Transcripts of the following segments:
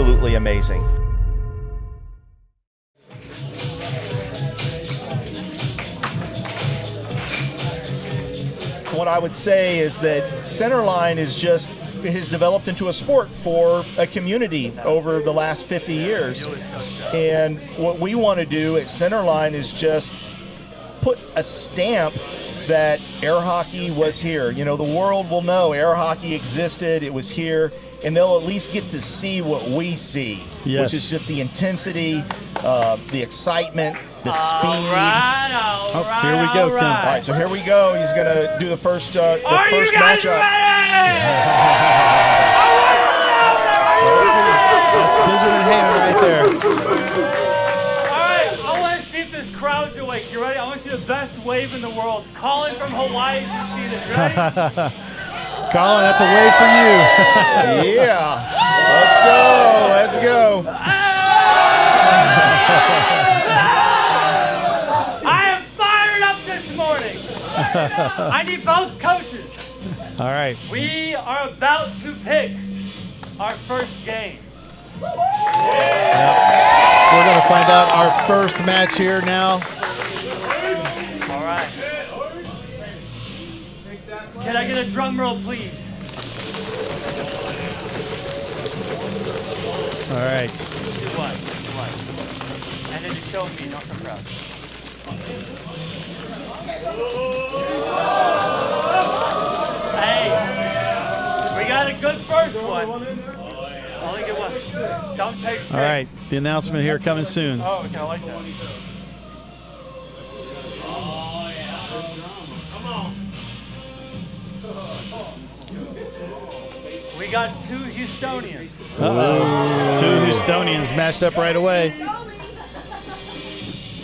absolutely amazing. What I would say is that Centerline has developed into a sport for a community over the last 50 years. And what we want to do at Centerline is just put a stamp that air hockey was here. You know, the world will know air hockey existed, it was here, and they'll at least get to see what we see, which is just the intensity, the excitement, the speed. All right, here we go, Tim. All right, so here we go. He's going to do the first matchup. That's Benjamin Hayman right there. All right, I want to see if this crowd's awake. You ready? I want to see the best wave in the world. Colin from Hawaii, you see this, ready? Colin, that's a wave for you. Yeah. Let's go. I am fired up this morning. I need both coaches. All right. We are about to pick our first game. Yep. We're going to find out our first match here now. All right. Can I get a drum roll, please? All right. Do what? And then just show me, not the crowd. Hey, we got a good first one. Only get one. Don't take six. All right. The announcement here coming soon. Oh, okay, I like that. We got two Houstonians. Uh-oh. Two Houstonians matched up right away. You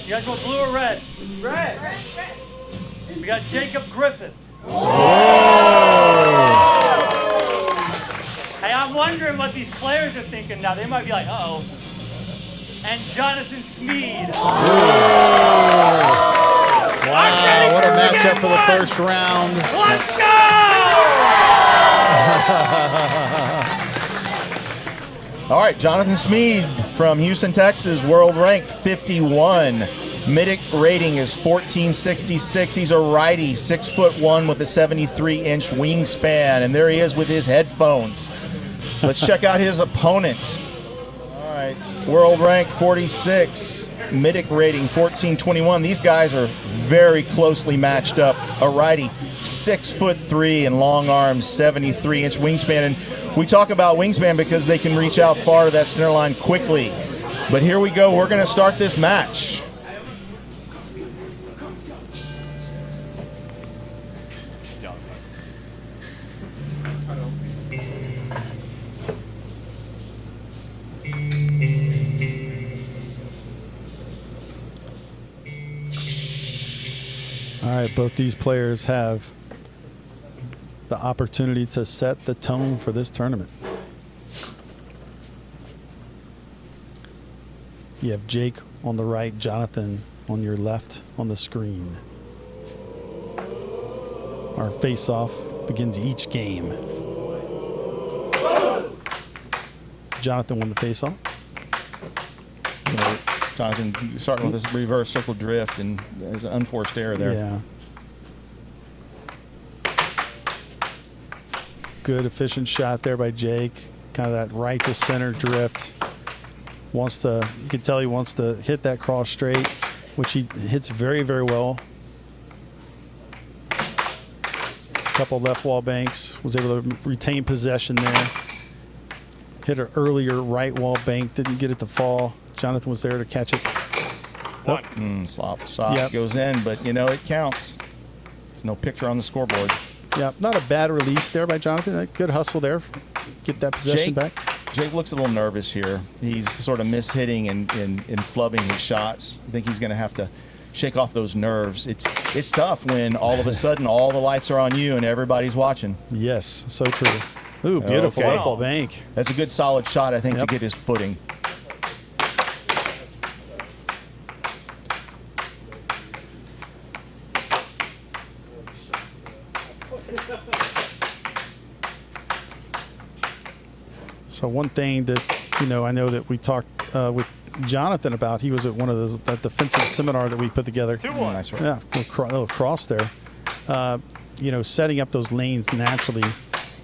guys want blue or red? Red. We got Jacob Griffith. Hey, I'm wondering what these players are thinking now. They might be like, uh-oh. And Jonathan Smead. Wow, what a matchup for the first round. Let's go! All right, Jonathan Smead from Houston, Texas, world rank 51. Midic rating is 1466. He's a righty, 6'1" with a 73-inch wingspan, and there he is with his headphones. Let's check out his opponent. All right, world rank 46. Midic rating 1421. These guys are very closely matched up. A righty, 6'3" and long arms, 73-inch wingspan. And we talk about wingspan because they can reach out far to that center line quickly. But here we go. We're going to start this match. All right, both these players have the opportunity to set the tone for this tournament. You have Jake on the right, Jonathan on your left on the screen. Our face-off begins each game. Jonathan won the face-off. Jonathan, starting with this reverse circle drift, and there's an unforced error there. Yeah. Good, efficient shot there by Jake. Kind of that right to center drift. Wants to, you can tell he wants to hit that cross straight, which he hits very, very well. Couple left wall banks, was able to retain possession there. Hit an earlier right wall bank, didn't get it to fall. Jonathan was there to catch it. Oh. Slop goes in, but you know it counts. There's no picture on the scoreboard. Yeah, not a bad release there by Jonathan. Good hustle there. Get that possession back. Jake looks a little nervous here. He's sort of mishitting and flubbing his shots. I think he's going to have to shake off those nerves. It's tough when all of a sudden all the lights are on you and everybody's watching. Yes, so true. Ooh, beautiful left wall bank. That's a good solid shot, I think, to get his footing. So one thing that I know that we talked with Jonathan about. He was at one of those that defensive seminar that we put together. 2-1. Nice one. Yeah, little cross there. Setting up those lanes naturally,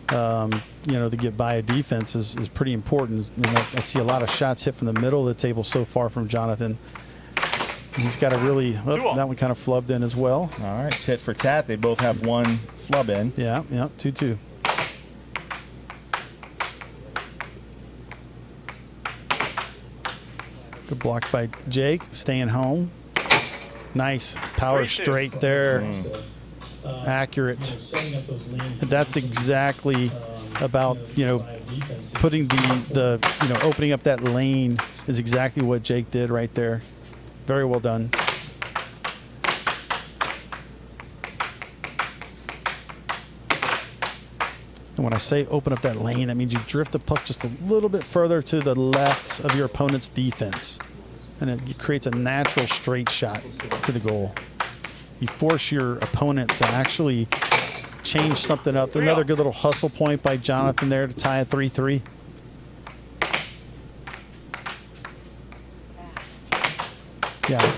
to get by a defense is pretty important. And I see a lot of shots hit from the middle of the table so far from Jonathan. He's got to really. That one kind of flubbed in as well. All right, tit for tat. They both have one flub in. Yeah, 2-2. Good block by Jake, staying home. Nice power 3-2. straight there. Accurate. That's exactly about, putting the opening up that lane is exactly what Jake did right there. Very well done. And when I say open up that lane, that means you drift the puck just a little bit further to the left of your opponent's defense. And it creates a natural straight shot to the goal. You force your opponent to actually change something up. Another good little hustle point by Jonathan there to tie a 3-3. Yeah.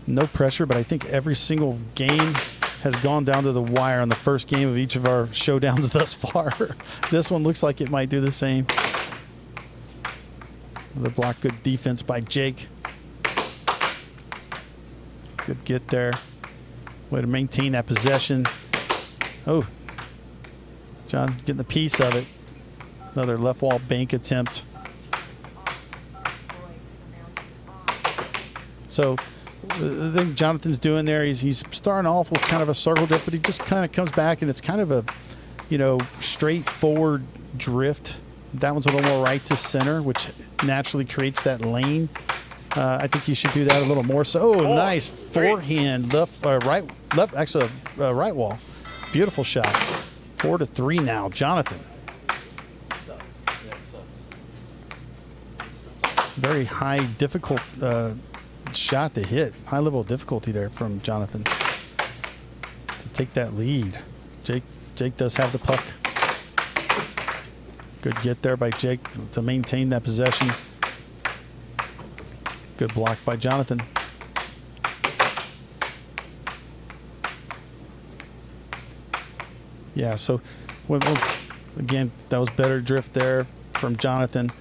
No pressure, but I think every single game has gone down to the wire on the first game of each of our showdowns thus far. This one looks like it might do the same. Another block, good defense by Jake. Good get there. Way to maintain that possession. Oh, John's getting a piece of it. Another left wall bank attempt. So the thing Jonathan's doing there, he's starting off with kind of a circle drift, but he just kind of comes back and it's kind of a, straightforward drift. That one's a little more right to center, which naturally creates that lane. I think he should do that a little more. So, nice forehand, right wall. Beautiful shot. 4-3 now, Jonathan. Very high difficult shot to hit. High level of difficulty there from Jonathan to take that lead. Jake does have the puck. Good get there by Jake to maintain that possession. Good block by Jonathan. Yeah, so again, that was better drift there from Jonathan.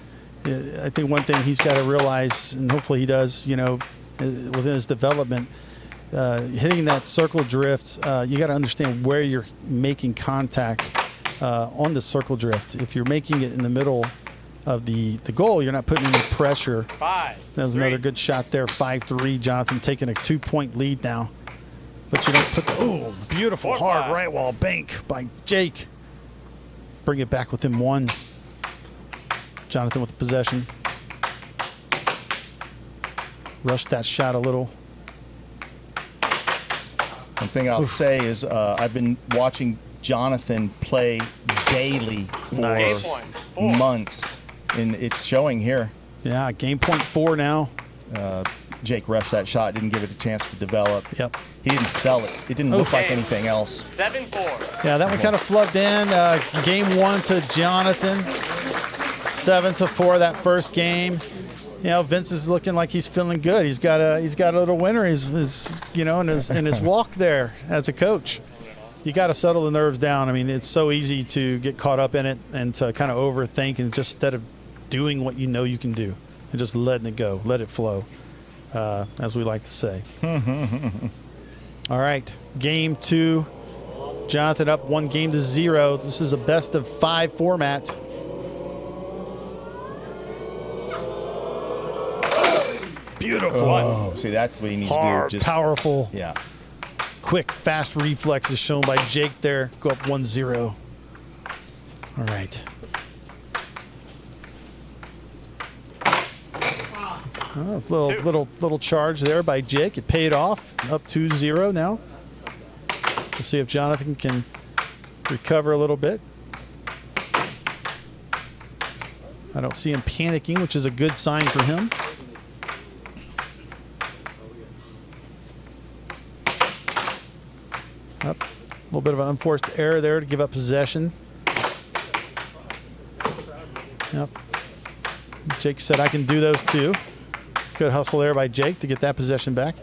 I think one thing he's got to realize, and hopefully he does, within his development, hitting that circle drift, you got to understand where you're making contact on the circle drift. If you're making it in the middle of the goal, you're not putting any pressure. 5-3. That was another good shot there. 5-3. Jonathan taking a 2-point lead now. But you don't put the beautiful 4-5. hard right wall bank by Jake. Bring it back within one. Jonathan with the possession. Rushed that shot a little. One thing I'll say is I've been watching Jonathan play daily for Nice. months, and it's showing here. Yeah, game point 4 now. Jake rushed that shot, didn't give it a chance to develop. Yep. He didn't sell it. It didn't look like anything else. 7-4. Yeah, that one kind of flubbed in. Game 1 to Jonathan. 7-4 that first game. Vince is looking like he's feeling good. He's got a little winner. In his walk there as a coach. You got to settle the nerves down. I mean, it's so easy to get caught up in it and to kind of overthink, and just instead of doing what you know you can do and just letting it go, let it flow, as we like to say. All right, game 2. Jonathan up 1-0. This is a best of 5 format. Beautiful. Oh, see, that's what he needs Hard, to do. Just powerful, yeah. quick, fast reflexes shown by Jake there. Go up 1-0. All right. Little charge there by Jake. It paid off. Up 2-0 now. We'll see if Jonathan can recover a little bit. I don't see him panicking, which is a good sign for him. Up. A little bit of an unforced error there to give up possession. Yep. Jake said, I can do those too. Good hustle there by Jake to get that possession back.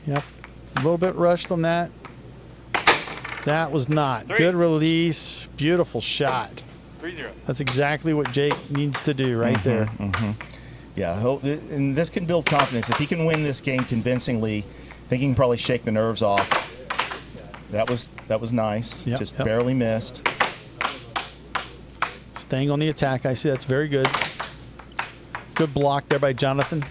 Yep. A little bit rushed on that. That was not. Good release. Beautiful shot. 3-0. That's exactly what Jake needs to do right there. Yeah, and this can build confidence. If he can win this game convincingly, I think he can probably shake the nerves off. That was nice. Yep, Just yep. barely missed. Staying on the attack, I see. That's very good. Good block there by Jonathan.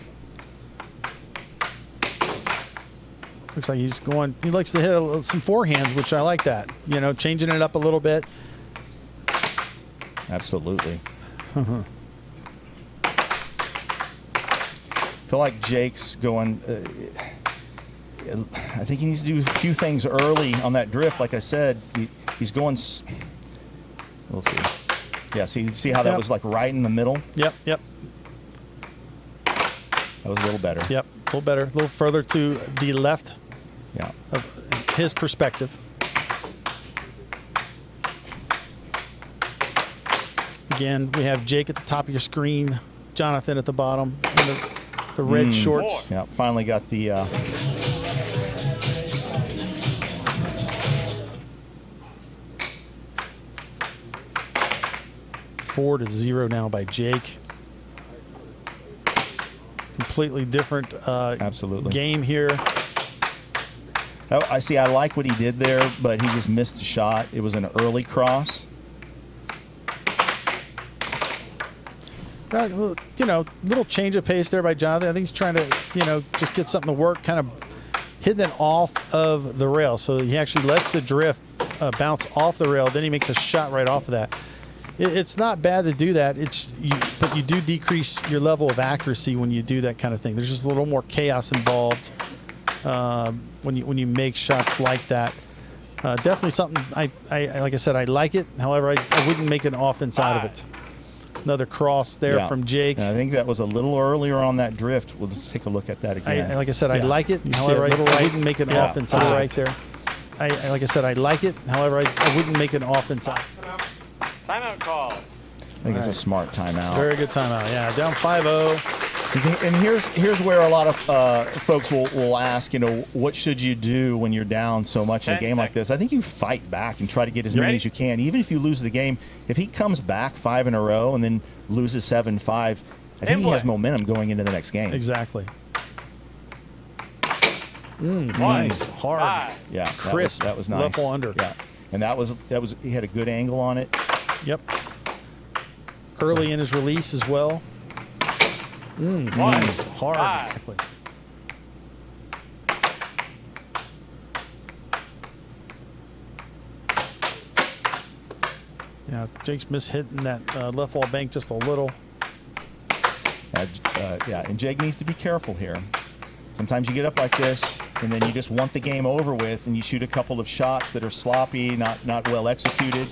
Looks like he's going. He likes to hit some forehands, which I like that. You know, changing it up a little bit. Absolutely. I feel like Jake's going. I think he needs to do a few things early on that drift. Like I said, he's going. We'll see. Yeah, see how that was like right in the middle? Yep, yep. That was a little better. Yep, a little better. A little further to the left Yeah. of his perspective. Again, we have Jake at the top of your screen, Jonathan at the bottom, and the red shorts. Yeah, finally got the 4-0 now by Jake. Completely different Absolutely. game here. I see. I like what he did there, but he just missed a shot. It was an early cross. You know, little change of pace there by Jonathan. I think he's trying to, you know, just get something to work, kind of hitting it off of the rail. So he actually lets the drift bounce off the rail. Then he makes a shot right off of that. It's not bad to do that. But you do decrease your level of accuracy when you do that kind of thing. There's just a little more chaos involved when you make shots like that. Definitely something I like I said, I like it. However, I wouldn't make an offense out of it. Another cross there from Jake. And I think that was a little earlier on that drift. We'll just take a look at that again. Like I said, I like it. However, I wouldn't make an offense out right there. Like I said, I like it. However, I wouldn't make an offense out. Timeout call. I think it's a smart timeout. Very good timeout. Yeah, down 5-0. And here's where a lot of folks will ask, you know, what should you do when you're down so much in a game like this? I think you fight back and try to get as many as you can. Even if you lose the game, if he comes back 5 in a row and then loses 7-5, I think he has momentum going into the next game. Exactly. Nice, hard, yeah, crisp. That was nice. Level under. Yeah, and that was he had a good angle on it. Yep. Early in his release as well. Nice, hard. Exactly. Yeah, Jake's mishitting that left wall bank just a little. Yeah, and Jake needs to be careful here. Sometimes you get up like this, and then you just want the game over with, and you shoot a couple of shots that are sloppy, not well executed.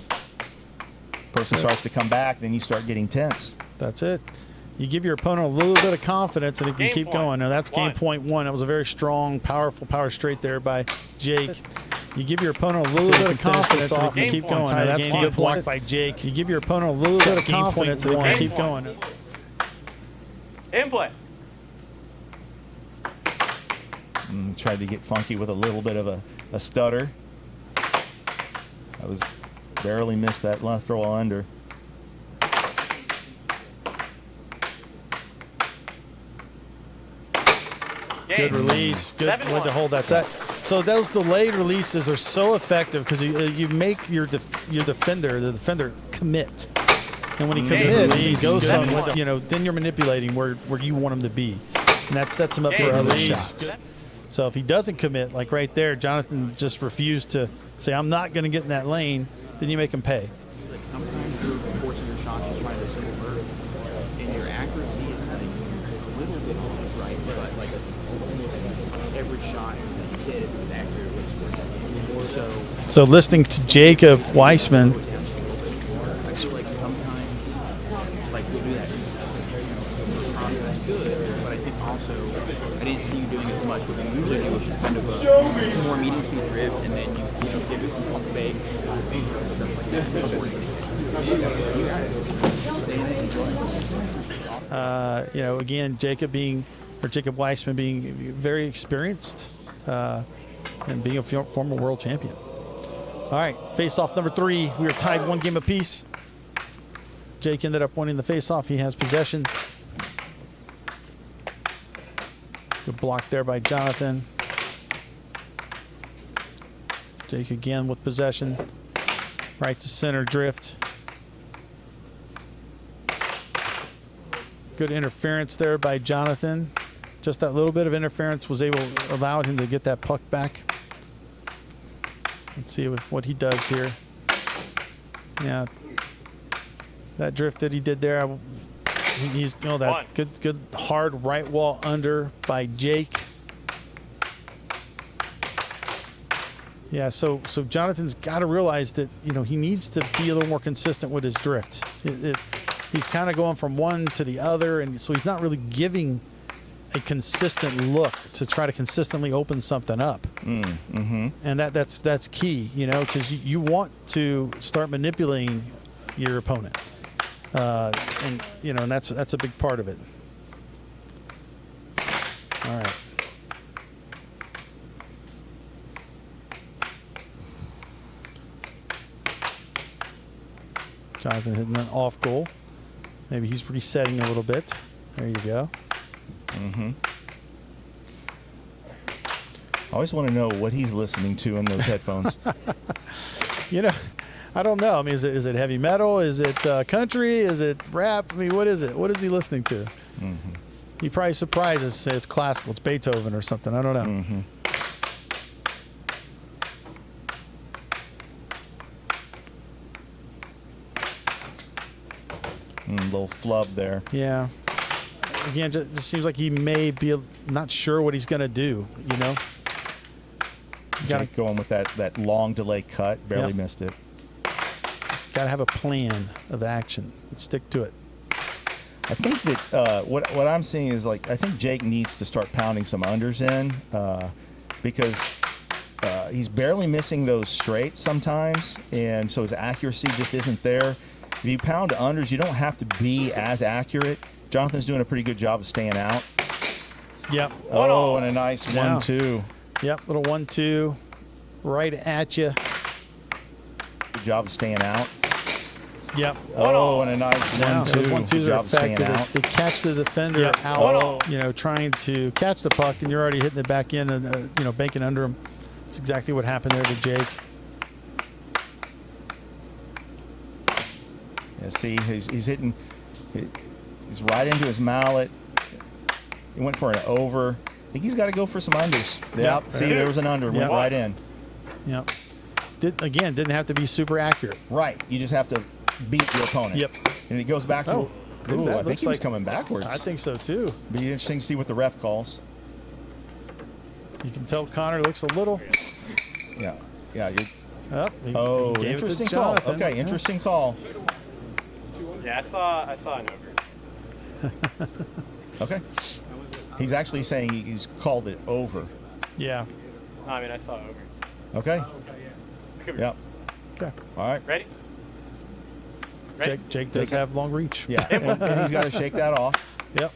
Person starts to come back, then you start getting tense. That's it. You give your opponent a little bit of confidence, and he can keep going. Now that's game point 1. That was a very strong, powerful power straight there by Jake. You give your opponent a little bit of confidence, and he can keep going. Now that's a good block by Jake. You give your opponent a little bit of confidence, and he can keep going. Input. Tried to get funky with a little bit of a stutter. I was barely missed that left throw under. Good release. Good way to hold that set. So those delayed releases are so effective because you make your defender commit. And when he commits, he goes somewhere, you know, then you're manipulating where you want him to be. And that sets him up for other shots. So if he doesn't commit, like right there, Jonathan just refused to say, I'm not going to get in that lane, then you make him pay. Like sometimes you're forcing your shots just trying to simple verb, and your accuracy is like a little bit off, right? But like almost every shot that you hit is accurate, which is So listening to Jacob Weissman, I feel like sometimes like we'll do that. That's good, but I think also I didn't see you doing as much. What you usually do is just kind of a more medium speed drift, and then you give it some pump bake, stuff like that. You know, again, Jacob Weissman being very experienced and being a former world champion. All right, face-off number 3. We are tied 1 game apiece. Jake ended up winning the face-off. He has possession. Good block there by Jonathan. Jake again with possession. Right to center drift. Good interference there by Jonathan. Just that little bit of interference was allowed him to get that puck back. Let's see what he does here. Yeah, that drift that he did there. He's that good hard right wall under by Jake. Yeah, so Jonathan's got to realize that he needs to be a little more consistent with his drift. He's kind of going from one to the other, and so he's not really giving a consistent look to try to consistently open something up. And that's key, because you want to start manipulating your opponent, and that's a big part of it. All right. Jonathan hitting an off goal. Maybe he's resetting a little bit. There you go. I always want to know what he's listening to in those headphones. I don't know. I mean, is it heavy metal? Is it country? Is it rap? I mean, what is it? What is he listening to? He probably surprised us. Say it's classical. It's Beethoven or something. I don't know. Little flub there. Yeah. Again, just seems like he may be not sure what he's going to do, Got to go on with that long delay cut. Barely missed it. Got to have a plan of action and stick to it. I think that what I'm seeing is I think Jake needs to start pounding some unders in because he's barely missing those straights sometimes, and so his accuracy just isn't there. If you pound unders, you don't have to be as accurate. Jonathan's doing a pretty good job of staying out. Yep. Oh, and a nice 1-2. Yep, little 1-2 right at you. Good job of staying out. Yep. Oh, and a nice 1-2. Those 1-2s Good are job of staying effective. out. They catch the defender out, trying to catch the puck, and you're already hitting it back in and, banking under him. That's exactly what happened there to Jake. Yeah, see, he's hitting. He's right into his mallet. He went for an over. I think he's got to go for some unders. Yep. See, there was an under. Went right in. Yep. Didn't have to be super accurate. Right. You just have to beat your opponent. Yep. And it goes back to. I think he was coming backwards. I think so too. Be interesting to see what the ref calls. You can tell Connor looks a little. Yeah. Interesting call. Okay, interesting call. Yeah, I saw an over. Okay. He's actually saying he's called it over. Yeah. No, I mean, I saw over. Okay. Yep. Okay. All right. Ready? Jake does have long reach. Yeah, and he's got to shake that off. Yep.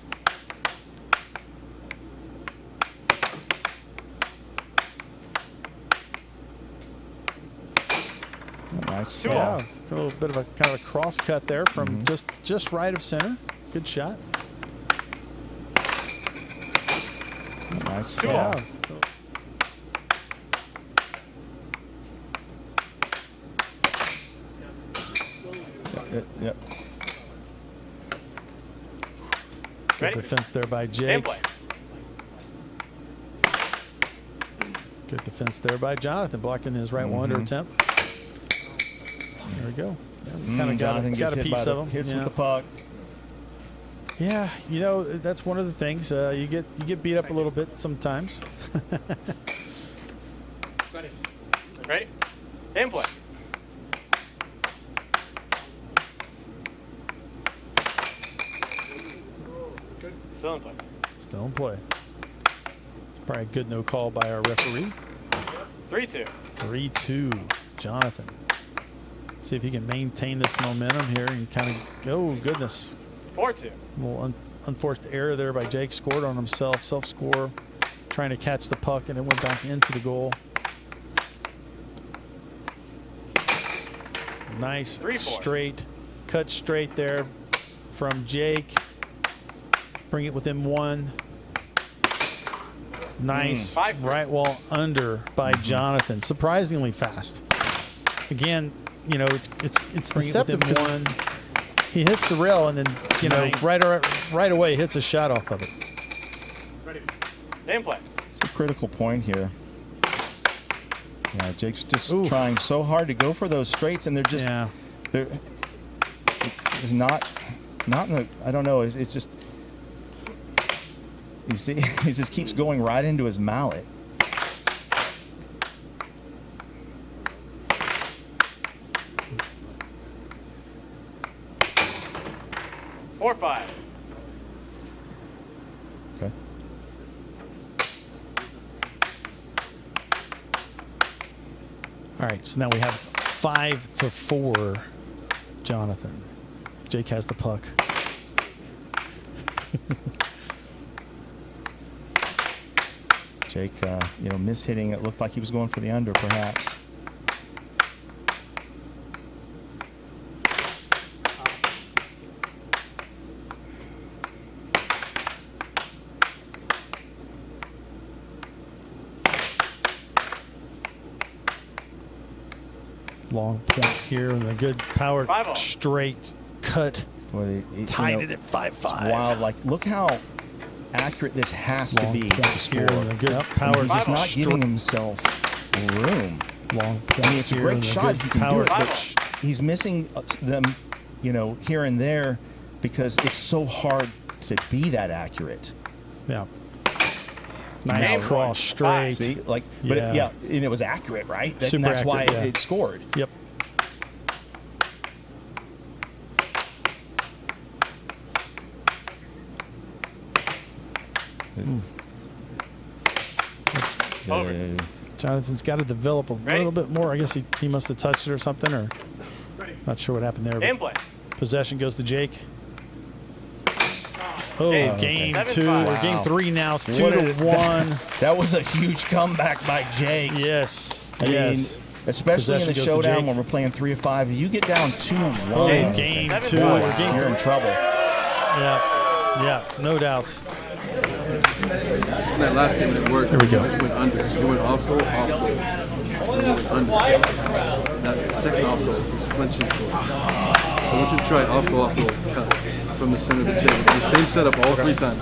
Nice. Yeah, a little bit of a kind of a cross cut there from just right of center. Good shot. Nice. Yeah. Yep. Good defense there by Jake. Good defense there by Jonathan, blocking his right one under attempt. There we go. Kind of got a piece of him. Hits with the puck. Yeah, that's one of the things. You get beat up a little bit sometimes. Ready? And play. Still in play. Still in play. It's probably a good no call by our referee. 3-2. 3-2. Jonathan. See if he can maintain this momentum here and kind of go. Oh, goodness. 4-2. A little unforced error there by Jake. Scored on himself. Self-score. Trying to catch the puck, and it went back into the goal. Nice 3-4. straight. Cut straight there from Jake. Bring it within one. Nice right wall under by Jonathan. Surprisingly fast. Again, you know, it's deceptive. One. He hits the rail and then, you know, right away hits a shot off of it. Game play. It's a critical point here. Yeah, Jake's just trying so hard to go for those straights, and they're just they're it's not in the, I don't know. It's just, you see, he just keeps going right into his mallet. Four, 5. Okay. All right, so now we have 5-4, Jonathan. Jake has the puck. Jake, you know, mishitting. It looked like he was going for the under, perhaps. Long point here and a good power straight cut. Well, tied it at 5-5. It's wild. Like, look how accurate this has to be to score. And a good power. He's just not giving himself room. Long I mean, it's a great shot if you can do it, but he's missing them, you know, here and there because it's so hard to be that accurate. Yeah. Nice cross straight. See, like, but and it was accurate, right? Super and that's accurate, why it scored. Yep. Jonathan's got to develop a little bit more. I guess he must have touched it or something, or not sure what happened there. Game play. Possession goes to Jake. Oh, game 2 or game 3 now. It's 2-1. That was a huge comeback by Jake. Yes. I mean, especially in the showdown when we're playing 3 of 5. If you get down 2-1, game 2 or game game, you're in trouble. Yeah, no doubts. That last game didn't work. Here we go. It just went under. It went off goal, off goal. It went under. That second off goal was flinching. So I want you to try off goal, cut from the center of the table. The same setup all 3 times.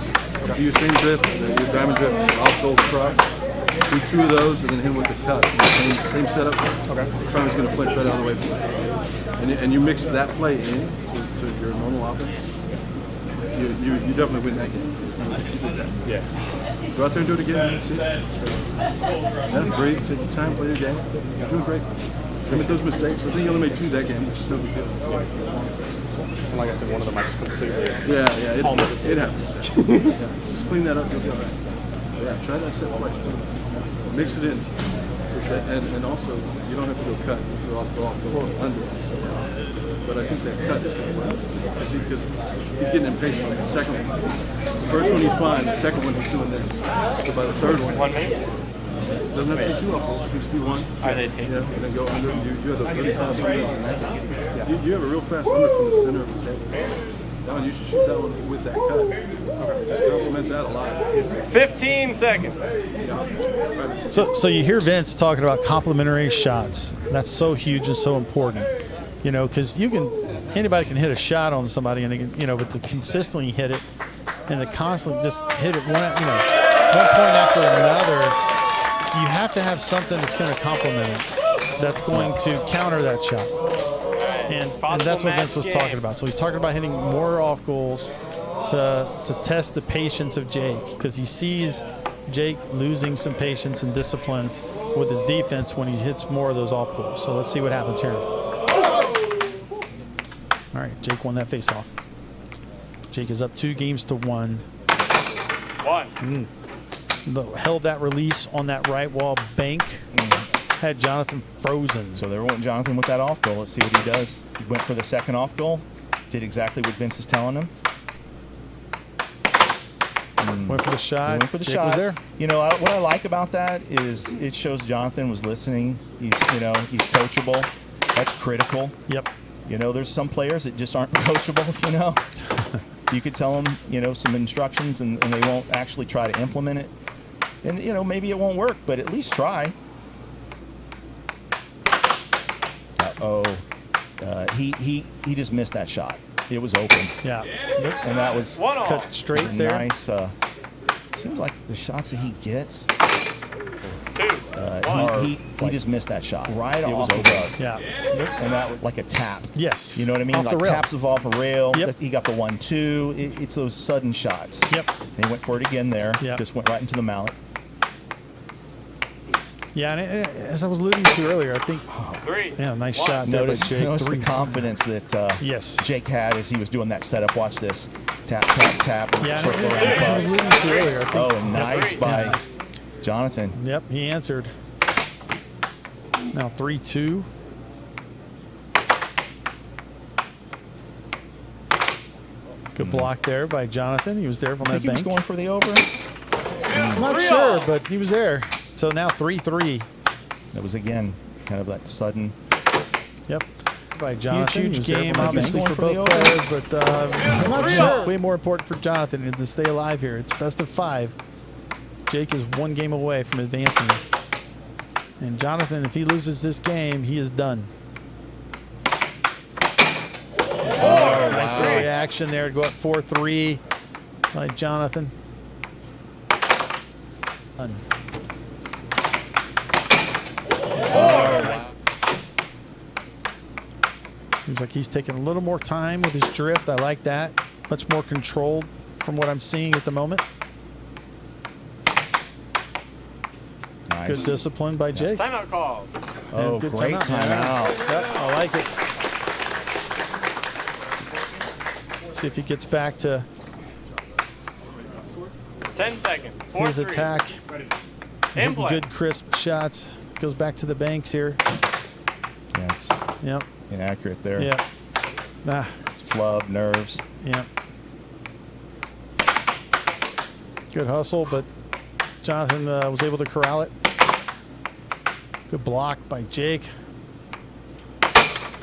Do your same drift, your diamond drift, off goal, cross. Do 2 of those and then hit him with the cut. Same setup. Okay. Primer's going to flinch right out of the way from that. And you mix that play in to your normal offense. You definitely win that game. You did that. Yeah. Go out there and do it again. See? Yeah, breathe, take your time, play your game. You're doing great. Limit those mistakes. I think you only made 2 that game, which is no big deal. And like I said, one of them I just completely. It happens. Just clean that up. You'll be all right. Yeah, try that set play. Mix it in. And also, you don't have to go cut. Go under. But I think that cut is going to work. Because he's getting impatient on the second one. The first one he's fine, the second one he's doing this. So by the third one, doesn't have to be 2 off goals, it needs to be 1. Are they taking? Yeah, and then go under. You have those 30,000 unders in that. You have a real fast under from the center of the table. That one, you should shoot that one with that cut. Just compliment that a lot. 15 seconds. So you hear Vince talking about complimentary shots. That's so huge and so important. You know, because anybody can hit a shot on somebody, and they can, you know, but to consistently hit it and to constantly just hit it one point after another, you have to have something that's going to complement it, that's going to counter that shot. And that's what Vince was talking about. So he's talking about hitting more off goals to test the patience of Jake, because he sees Jake losing some patience and discipline with his defense when he hits more of those off goals. So let's see what happens here. All right, Jake won that faceoff. Jake is up 2-1. Held that release on that right wall bank. had Jonathan frozen. So they're wanting Jonathan with that off goal. Let's see what he does. He went for the second off goal. Did exactly what Vince is telling him. Went for the shot. He went for the Jake shot. was there. You know what I like about that is it shows Jonathan was listening. He's he's coachable. That's critical. Yep. There's some players that just aren't coachable. You could tell them some instructions and they won't actually try to implement it. And maybe it won't work, but at least try. He just missed that shot. It was open. Yeah. And that was Cut straight there. nice. Seems like the shots that he gets, he just missed that shot. Right It off was of over. Yeah. and that was like a tap. Yes. You know what I mean? Off the Like rail. taps off a rail. Yep. He got the 1-2. It's those sudden shots. Yep. And he went for it again there. Yep. Just went right into the mallet. Yeah, and as I was alluding to earlier, I think, nice shot there by Notice Jake. the confidence that Yes. Jake had as he was doing that setup. Watch this. Tap, tap, tap. Yeah, circle and around the as I was puck. alluding to earlier, I think. Oh, nice by Jonathan. Yep, he answered. Now 3-2. Good block there by Jonathan. He was there from I that think he was bank. going for the over. I'm not sure, but he was there. So now 3-3. That was, again, kind of that sudden. Yep. By Jonathan. Huge He was there game, from that obviously, bank for for the both over. players, but I'm not sure. Way more important for Jonathan to stay alive here. It's best of 5. Jake is 1 game away from advancing. And Jonathan, if he loses this game, he is done. Nice little reaction there to go up 4-3 by Jonathan. Done. Seems like he's taking a little more time with his drift. I like that. Much more controlled from what I'm seeing at the moment. Nice. Good discipline by Jake. Timeout call. Oh, Good great timeout. Yep, I like it. See if he gets back to 10 seconds. his attack. In play. Good crisp shots. Goes back to the banks here. Yeah, it's Yep. inaccurate there. Yep. Ah, It's flub, nerves. yep. Good hustle, but Jonathan was able to corral it. Good block by Jake.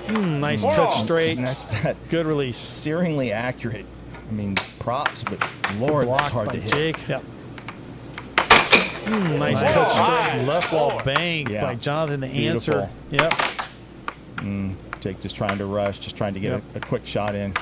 Nice cut straight. And that's that Good release. searingly accurate. I mean, props, but Lord, Block that's hard by to hit. Jake. Yep. Nice cut straight. Left wall bang Yeah. by Jonathan. The Beautiful. answer. Yep. Jake just trying to rush, just trying to get Yep. a quick shot in.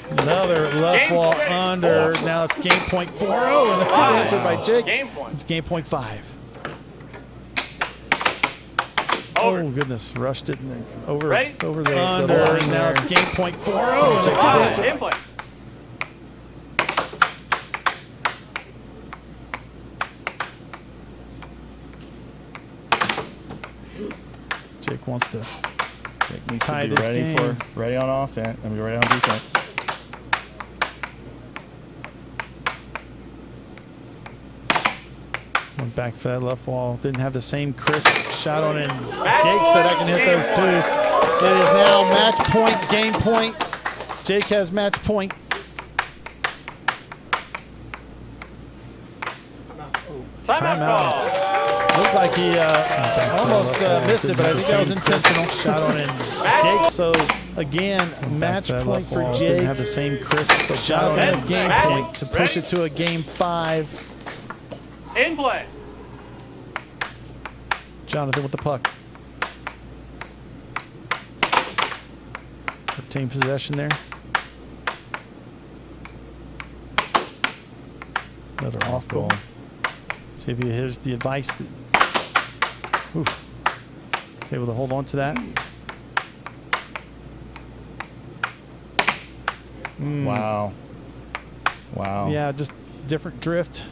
Another left Game wall point under. four. Now it's game point 4. Oh, and the good answer by Jake. Game point. It's game point 5. Over. Oh goodness, rushed it and then over Ready? over the Under, line. and Now there. it's game point 4. Oh, and the good answer. In play. Jake wants to. Jake needs Tie to be this ready game. ready on offense. I mean, ready on defense. Went back for that left wall. Didn't have the same crisp shot on it. And Jake said I can hit those too. It is now match point, game point. Jake has match point. Timeout. Looked like he almost missed it, but I think that was intentional. Shot on it. Jake, so again, match point for Jake. Didn't have the same crisp shot on his game point to push it to a game 5. In play. Jonathan with the puck. Team possession there. Another off goal. See if he hears the advice. Oof. He's able to hold on to that. Wow. Wow. Yeah, just different drift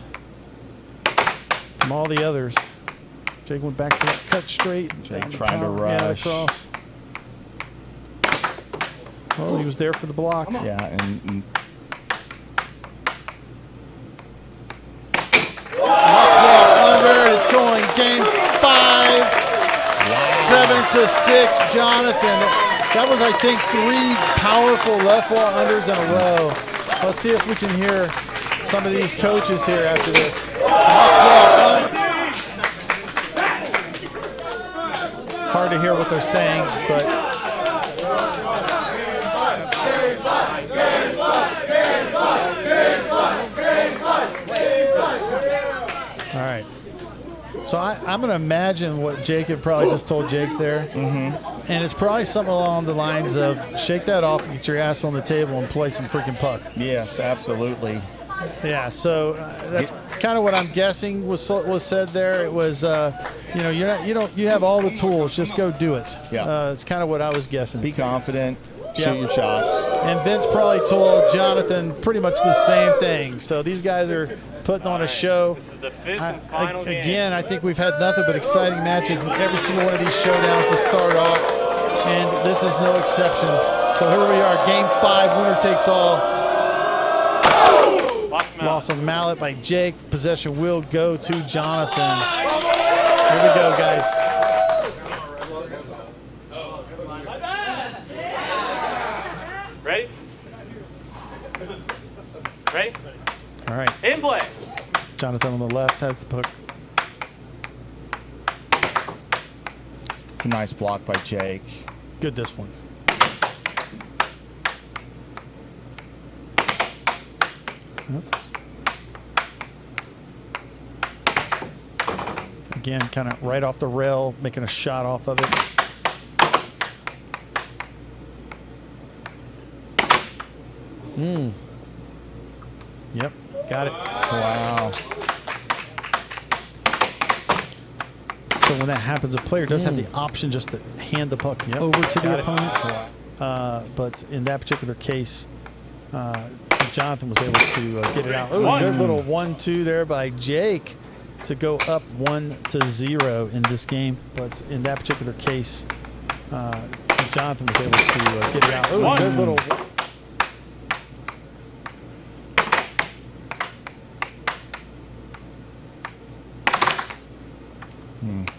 from all the others. Jake went back to that cut straight. Jake down the trying to power. Yeah, rush. across. Well, he was there for the block. Yeah, and game 5. 7-6, Jonathan. That was, I think, 3 powerful left wall unders in a row. Let's see if we can hear some of these coaches here after this. Hard to hear what they're saying, but all right. So I'm going to imagine what Jacob probably just told Jake there. Mm-hmm. And it's probably something along the lines of shake that off and get your ass on the table and play some freaking puck. Yes, absolutely. Yeah, so that's kind of what I'm guessing was said there. It was, you have all the tools, just go do it. Yeah, it's kind of what I was guessing. Be confident, shoot your shots. And Vince probably told Jonathan pretty much the same thing. So these guys are putting on a show. This is the 5th and final game. Again, I think we've had nothing but exciting matches in every single one of these showdowns to start off, and this is no exception. So here we are, game 5, winner takes all. Loss on the mallet by Jake. Possession will go to Jonathan. Here we go, guys. Ready? Ready? All right. In play. Jonathan on the left has the puck. It's a nice block by Jake. Good this one. Again, kind of right off the rail, making a shot off of it. Yep, got it. Wow. So when that happens, a player does have the option just to hand the puck over to the opponent. But in that particular case, Jonathan was able to get it out. Ooh, good little 1-2 there by Jake to go up 1-0 in this game. But in that particular case, Jonathan was able to get it out. Ooh, good little.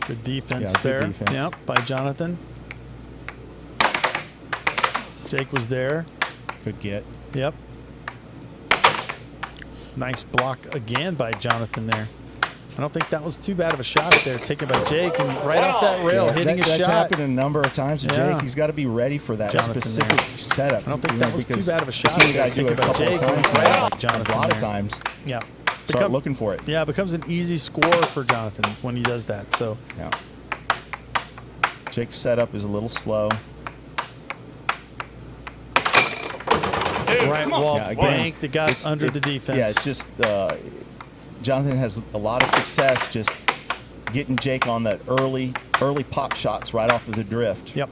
Good defense there. Defense. Yep, by Jonathan. Jake was there. Good get. Yep. Nice block again by Jonathan there. I don't think that was too bad of a shot there, taken by Jake, and right off that rail, hitting a shot. That's happened a number of times to Jake. He's got to be ready for that Jonathan specific setup. I don't think that was too bad of a shot. You got to do it a couple of times now. Jonathan a lot of times. Yeah. Start looking for it. Yeah, it becomes an easy score for Jonathan when he does that. So. Yeah. Jake's setup is a little slow. Right wall bank that got under the defense. Yeah, it's just Jonathan has a lot of success just getting Jake on that early pop shots right off of the drift. Yep.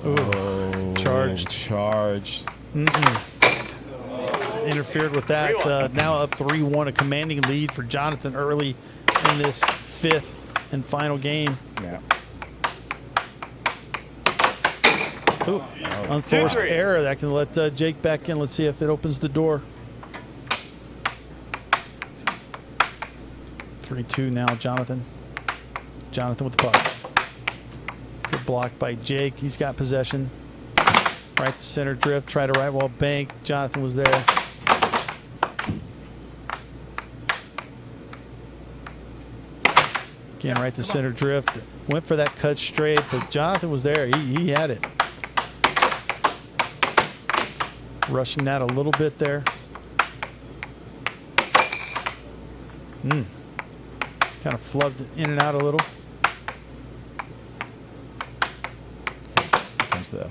Oh, charged. Interfered with that. Now up 3-1, a commanding lead for Jonathan early in this 5th and final game. Yeah. Ooh, unforced error that can let Jake back in. Let's see if it opens the door. 3-2 now, Jonathan. Jonathan with the puck. Good block by Jake. He's got possession. Right to center drift. Try to right wall bank. Jonathan was there. Again, right to center drift. Went for that cut straight, but Jonathan was there. He had it. Rushing that a little bit there. Kind of flubbed in and out a little. Comes the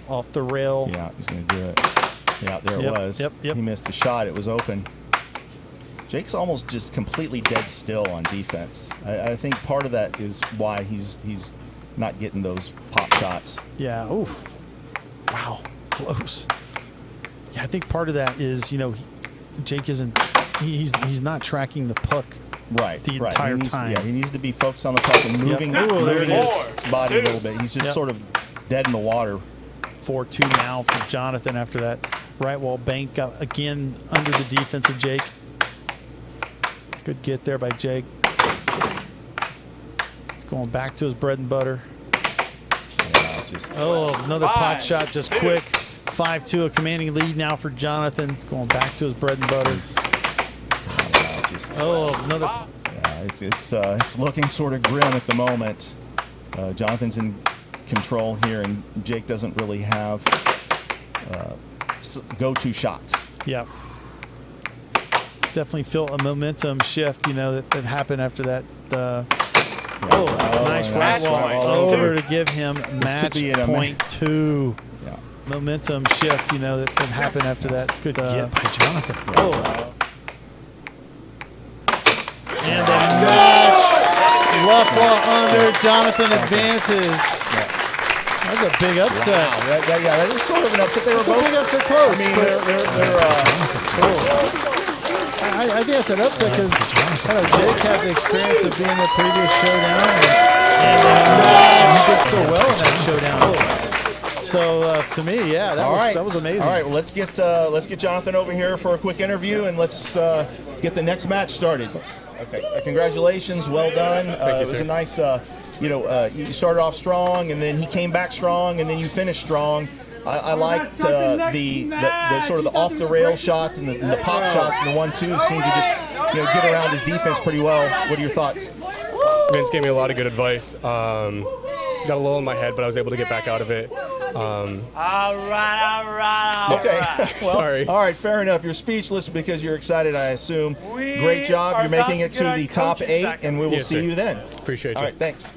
off the rail. Yeah, he's going to do it. Yeah, there it was. Yep. He missed the shot. It was open. Jake's almost just completely dead still on defense. I think part of that is why he's not getting those pop shots. Yeah. Oof. Wow. Close. Yeah, I think part of that is, Jake isn't. He's not tracking the puck. Right. The entire time. Yeah, he needs to be focused on the puck and moving his body a little bit. He's just sort of dead in the water. 4-2 now for Jonathan after that right wall bank again under the defense of Jake. Good get there by Jake. He's going back to his bread and butter. Another pot shot, just quick. 5-2, a commanding lead now for Jonathan. He's going back to his bread and butter. Another. It's looking sort of grim at the moment. Jonathan's in control here, and Jake doesn't really have go-to shots. Yeah. Definitely feel a momentum shift, that happened after that. Nice right wall over to give him match point 2. Yeah. Momentum shift, that happened after that. Good get by Jonathan. And the match. Left wall under. Jonathan advances. That's a big upset. Wow. That is sort of an upset. They were both a big upset close. I mean, I think that's an upset because Jake had the experience of being in the previous showdown, and he did so well in that showdown. So to me, yeah, that was amazing. All right, well, let's get Jonathan over here for a quick interview, and let's get the next match started. Okay, congratulations, well done. It was a nice, you started off strong, and then he came back strong, and then you finished strong. I liked the sort of the off the rail shot and the pop shots and the 1-2s seemed to just get around his defense pretty well. What are your thoughts? Vince gave me a lot of good advice. Got a little in my head, but I was able to get back out of it. All right. Okay. Well, sorry. All right, fair enough. You're speechless because you're excited, I assume. Great job. You're making it to the top 8, and we will see you then. Appreciate you. All right, thanks.